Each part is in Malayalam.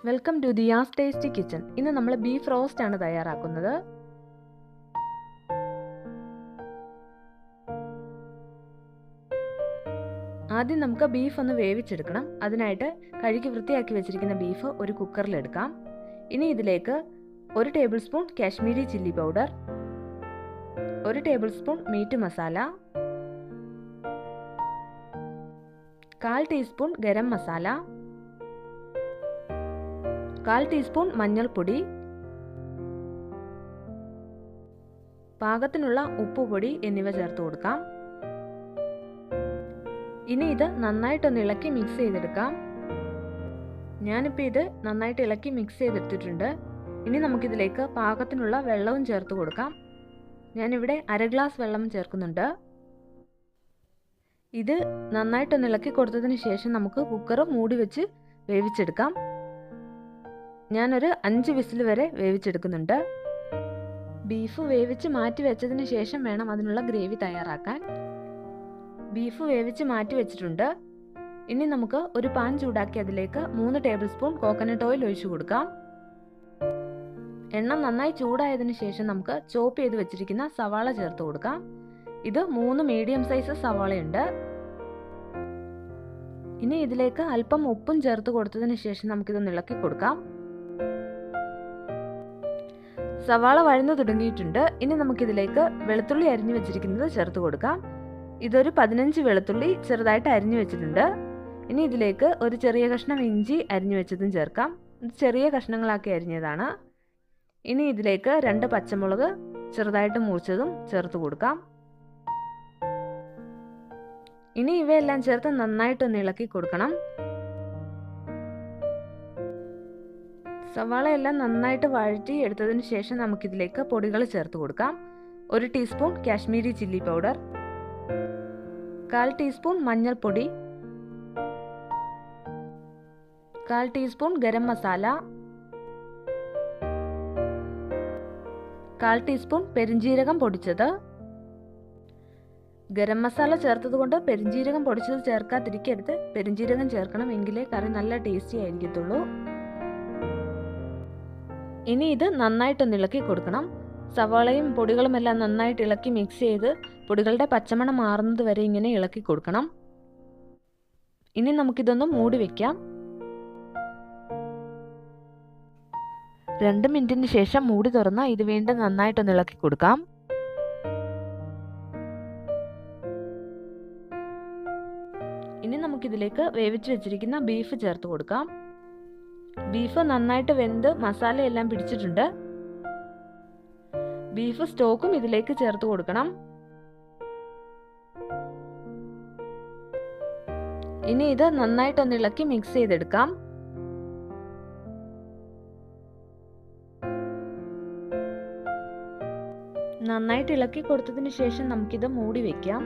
Welcome to Diya's tasty kitchen. ഇന്ന് നമ്മൾ ബീഫ് റോസ്റ്റ് ആണ് തയ്യാറാക്കുന്നത്. ആദ്യം നമുക്ക് ബീഫ് ഒന്ന് വേവിച്ചെടുക്കണം. അതിനായിട്ട് കഴുകി വൃത്തിയാക്കി വെച്ചിരിക്കുന്ന ബീഫ് ഒരു കുക്കറിൽ എടുക്കാം. ഇനി ഇതിലേക്ക് 1 tablespoon Kashmiri chilli powder, 1 tablespoon meat masala, 1/4 teaspoon garam masala, 1/4 teaspoon മഞ്ഞൾപ്പൊടി, പാകത്തിനുള്ള ഉപ്പുപൊടി എന്നിവ ചേർത്ത് കൊടുക്കാം. ഇനി ഇത് നന്നായിട്ടൊന്ന് ഇളക്കി മിക്സ് ചെയ്തെടുക്കാം. ഞാനിപ്പോൾ ഇത് നന്നായിട്ട് ഇളക്കി മിക്സ് ചെയ്തെടുത്തിട്ടുണ്ട്. ഇനി നമുക്കിതിലേക്ക് പാകത്തിനുള്ള വെള്ളവും ചേർത്ത് കൊടുക്കാം. ഞാനിവിടെ 1/2 ഗ്ലാസ് വെള്ളം ചേർക്കുന്നുണ്ട്. ഇത് നന്നായിട്ടൊന്ന് ഇളക്കി കൊടുത്തതിന് ശേഷം നമുക്ക് കുക്കർ മൂടി വെച്ച് വേവിച്ചെടുക്കാം. ഞാനൊരു 5 വിസിൽ വരെ വേവിച്ചെടുക്കുന്നുണ്ട്. ബീഫ് വേവിച്ച് മാറ്റി വെച്ചതിന് ശേഷം വേണം അതിനുള്ള ഗ്രേവി തയ്യാറാക്കാൻ. ബീഫ് വേവിച്ച് മാറ്റി വെച്ചിട്ടുണ്ട്. ഇനി നമുക്ക് ഒരു പാൻ ചൂടാക്കി അതിലേക്ക് 3 ടേബിൾ സ്പൂൺ കോക്കനട്ട് ഓയിൽ ഒഴിച്ചു കൊടുക്കാം. എണ്ണ നന്നായി ചൂടായതിനു ശേഷം നമുക്ക് ചോപ്പ് ചെയ്ത് വെച്ചിരിക്കുന്ന സവാള ചേർത്ത് കൊടുക്കാം. ഇത് 3 മീഡിയം സൈസ് സവാളയുണ്ട്. ഇനി ഇതിലേക്ക് അല്പം ഉപ്പും ചേർത്ത് കൊടുത്തതിന് ശേഷം നമുക്കിതൊന്ന് ഇളക്കി കൊടുക്കാം. സവാള വഴന്നു തുടങ്ങിയിട്ടുണ്ട്. ഇനി നമുക്കിതിലേക്ക് വെളുത്തുള്ളി അരിഞ്ഞു വെച്ചിരിക്കുന്നത് ചേർത്ത് കൊടുക്കാം. ഇതൊരു 15 വെളുത്തുള്ളി ചെറുതായിട്ട് അരിഞ്ഞു വെച്ചിട്ടുണ്ട്. ഇനി ഇതിലേക്ക് ഒരു ചെറിയ കഷ്ണം ഇഞ്ചി അരിഞ്ഞു വെച്ചതും ചേർക്കാം. ഇത് ചെറിയ കഷ്ണങ്ങളാക്കി അരിഞ്ഞതാണ്. ഇനി ഇതിലേക്ക് 2 പച്ചമുളക് ചെറുതായിട്ട് മുറിച്ചതും ചേർത്ത് കൊടുക്കാം. ഇനി ഇവയെല്ലാം ചേർത്ത് നന്നായിട്ടൊന്ന് ഇളക്കി കൊടുക്കണം. സവാള എല്ലാം നന്നായിട്ട് വഴറ്റി എടുത്തതിന് ശേഷം നമുക്കിതിലേക്ക് പൊടികൾ ചേർത്ത് കൊടുക്കാം. 1 teaspoon Kashmiri chilli powder, 1/4 teaspoon മഞ്ഞൾപ്പൊടി, 1/4 ടീസ്പൂൺ ഗരം മസാല, 1/4 ടീസ്പൂൺ പെരിഞ്ജീരകം പൊടിച്ചത്. ഗരം മസാല ചേർത്തത് കൊണ്ട് പെരിഞ്ജീരകം പൊടിച്ചത് ചേർക്കാതിരിക്കരുത്. പെരിഞ്ജീരകം ചേർക്കണം, എങ്കിലേ കറി നല്ല ടേസ്റ്റി ആയിരിക്കത്തുള്ളൂ. ഇനി ഇത് നന്നായിട്ടൊന്ന് ഇളക്കി കൊടുക്കണം. സവാളയും പൊടികളും എല്ലാം നന്നായിട്ട് ഇളക്കി മിക്സ് ചെയ്ത് പൊടികളുടെ പച്ചമണം മാറുന്നത് വരെ ഇങ്ങനെ ഇളക്കി കൊടുക്കണം. ഇനി നമുക്കിതൊന്ന് മൂടി വെക്കാം. 2 മിനിറ്റിന് ശേഷം മൂടി തുറന്ന് ഇത് വീണ്ടും നന്നായിട്ടൊന്ന് ഇളക്കി കൊടുക്കാം. ഇനി നമുക്കിതിലേക്ക് വേവിച്ച് വെച്ചിരിക്കുന്ന ബീഫ് ചേർത്ത് കൊടുക്കാം. ബീഫ് നന്നായിട്ട് വെന്ത് മസാലയെല്ലാം പിടിച്ചിട്ടുണ്ട്. ബീഫ് സ്റ്റോക്കും ഇതിലേക്ക് ചേർത്ത് കൊടുക്കണം. ഇനി ഇത് നന്നായിട്ടൊന്ന് ഇളക്കി മിക്സ് ചെയ്തെടുക്കാം. നന്നായിട്ട് ഇളക്കി കൊടുത്തതിന് ശേഷം നമുക്കിത് മൂടി വെക്കാം.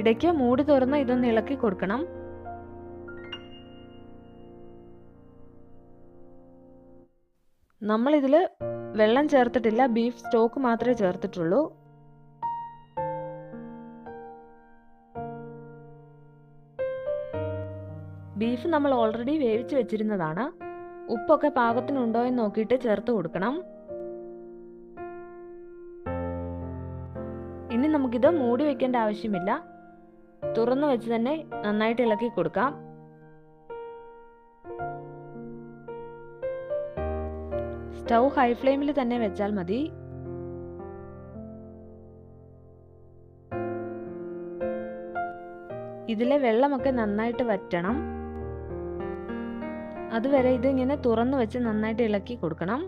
ഇടയ്ക്ക് മൂടി തുറന്ന് ഇതൊന്ന് ഇളക്കി കൊടുക്കണം. നമ്മളിതിൽ വെള്ളം ചേർത്തിട്ടില്ല, ബീഫ് സ്റ്റോക്ക് മാത്രമേ ചേർത്തിട്ടുള്ളൂ. ബീഫ് നമ്മൾ ഓൾറെഡി വേവിച്ച് വെച്ചിരുന്നതാണ്. ഉപ്പൊക്കെ പാകത്തിനുണ്ടോ എന്ന് നോക്കിയിട്ട് ചേർത്ത് കൊടുക്കണം. ഇനി നമുക്കിത് മൂടി വെക്കേണ്ട ആവശ്യമില്ല. തുറന്നു വെച്ച് തന്നെ നന്നായിട്ട് ഇളക്കി കൊടുക്കാം. സ്റ്റൗ ഹൈ ഫ്ലെയിമിൽ തന്നെ വെച്ചാൽ മതി. ഇതിലെ വെള്ളമൊക്കെ നന്നായിട്ട് വറ്റണം. അതുവരെ ഇത് ഇങ്ങനെ തുറന്നു വെച്ച് നന്നായിട്ട് ഇളക്കി കൊടുക്കണം.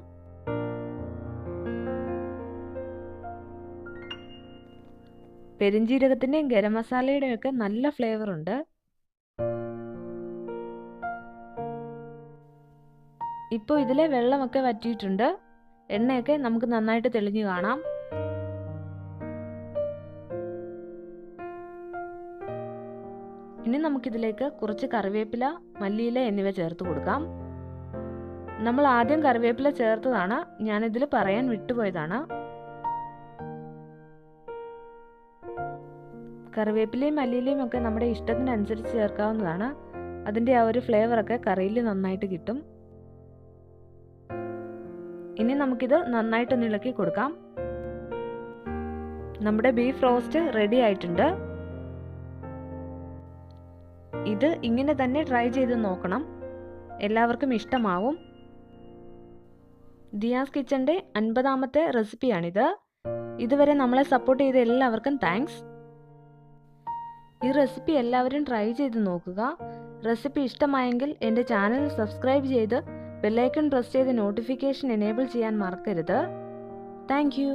പെരിഞ്ജീരകത്തിന്റെയും ഗരം മസാലയുടെയും ഒക്കെ നല്ല ഫ്ലേവർ ഉണ്ട്. ഇപ്പോൾ ഇതിലെ വെള്ളമൊക്കെ വറ്റിയിട്ടുണ്ട്. എണ്ണയൊക്കെ നമുക്ക് നന്നായിട്ട് തെളിഞ്ഞു കാണാം. ഇനി നമുക്കിതിലേക്ക് കുറച്ച് കറിവേപ്പില, മല്ലിയില എന്നിവ ചേർത്ത് കൊടുക്കാം. നമ്മൾ ആദ്യം കറിവേപ്പില ചേർത്തതാണ്, ഞാനിതിൽ പറയാൻ വിട്ടുപോയതാണ്. കറിവേപ്പിലയും മല്ലിയിലയും ഒക്കെ നമ്മുടെ ഇഷ്ടത്തിനനുസരിച്ച് ചേർക്കാവുന്നതാണ്. അതിൻ്റെ ആ ഒരു ഫ്ലേവറൊക്കെ കറിയിൽ നന്നായിട്ട് കിട്ടും. ഇനി നമുക്കിത് നന്നായിട്ടൊന്ന് ഇളക്കി കൊടുക്കാം. നമ്മുടെ ബീഫ് റോസ്റ്റ് റെഡി ആയിട്ടുണ്ട്. ഇത് ഇങ്ങനെ തന്നെ ട്രൈ ചെയ്ത് നോക്കണം, എല്ലാവർക്കും ഇഷ്ടമാവും. ദിയാസ് കിച്ചൻ്റെ 50ാമത്തെ റെസിപ്പിയാണിത്. ഇതുവരെ നമ്മളെ സപ്പോർട്ട് ചെയ്ത എല്ലാവർക്കും താങ്ക്സ്. ഈ റെസിപ്പി എല്ലാവരും ട്രൈ ചെയ്ത് നോക്കുക. റെസിപ്പി ഇഷ്ടമായെങ്കിൽ എൻ്റെ ചാനൽ സബ്സ്ക്രൈബ് ചെയ്ത് ബെല്ലൈക്കൺ പ്രസ് ചെയ്ത് നോട്ടിഫിക്കേഷൻ എനേബിൾ ചെയ്യാൻ മറക്കരുത്. Thank you.